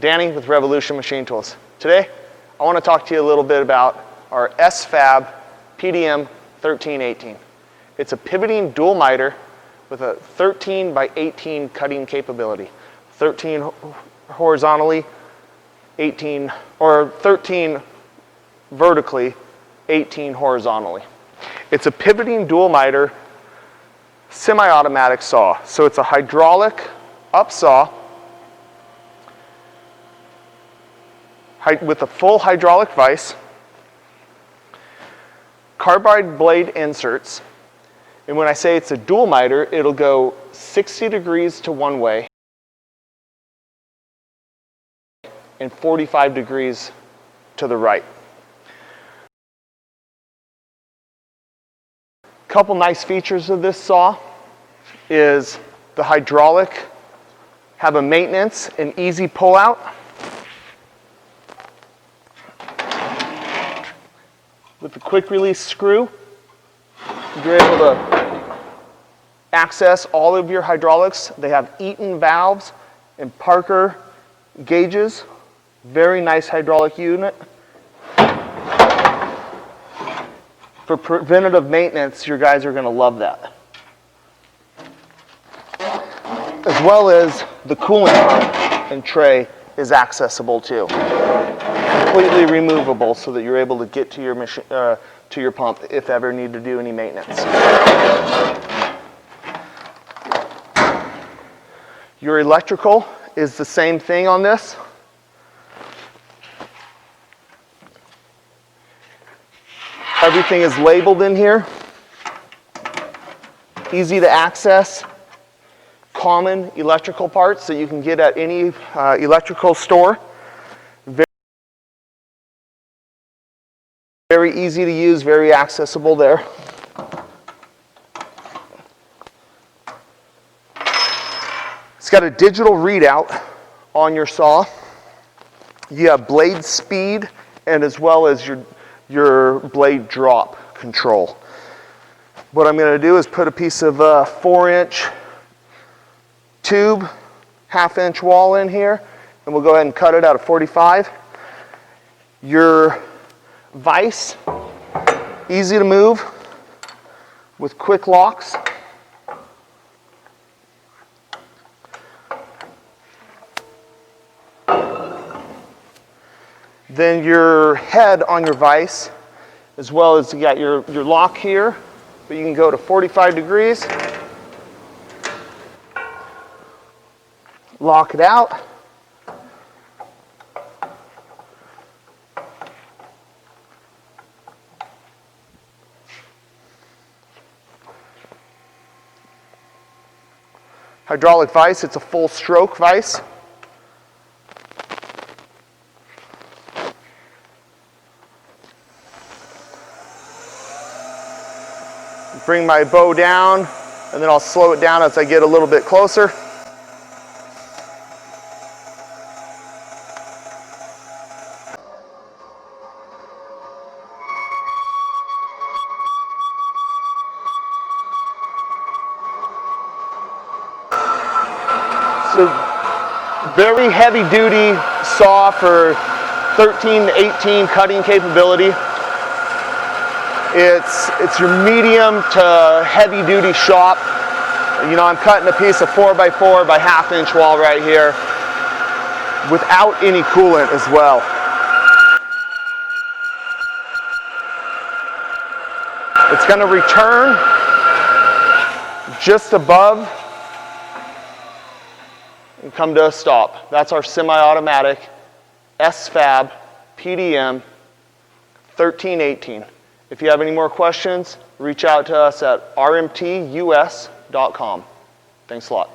Danny with Revolution Machine Tools. Today, I want to talk to you a little bit about our S-FAB PDM 1318. It's a pivoting dual miter with a 13 by 18 cutting capability. 13 horizontally, 18, or 13 vertically, 18 horizontally. It's a pivoting dual miter semi-automatic saw. So it's a hydraulic up saw with a full hydraulic vise, carbide blade inserts, and when I say it's a dual miter, it'll go 60 degrees to one way and 45 degrees to the right. Couple nice features of this saw is the hydraulic have a maintenance and easy pull out. With the quick release screw, you're able to access all of your hydraulics. They have Eaton valves and Parker gauges. Very nice hydraulic unit. For preventative maintenance, your guys are going to love that. As well as the coolant pump and tray is accessible too. Completely removable so that you're able to get to your machine, to your pump if ever need to do any maintenance. Your electrical is the same thing on this. Everything is labeled in here. Easy to access. Common electrical parts that you can get at any electrical store. Very easy to use, very accessible there. It's got a digital readout on your saw. You have blade speed and as well as your blade drop control. What I'm going to do is put a piece of 4-inch tube, 1/2-inch wall in here, and we'll go ahead and cut it out of 45. Your vise, easy to move with quick locks. Then your head on your vise, as well as you got your lock here, but you can go to 45 degrees. Lock it out. Hydraulic vise, it's a full stroke vise. Bring my bow down, and then I'll slow it down as I get a little bit closer. So, very heavy duty saw for 13 to 18 cutting capability. It's your medium to heavy duty shop. You know, I'm cutting a piece of 4x4 by 1/2-inch wall right here without any coolant as well. It's going to return just above and come to a stop. That's our semi-automatic S-FAB PDM 1318. If you have any more questions, reach out to us at rmtus.com. Thanks a lot.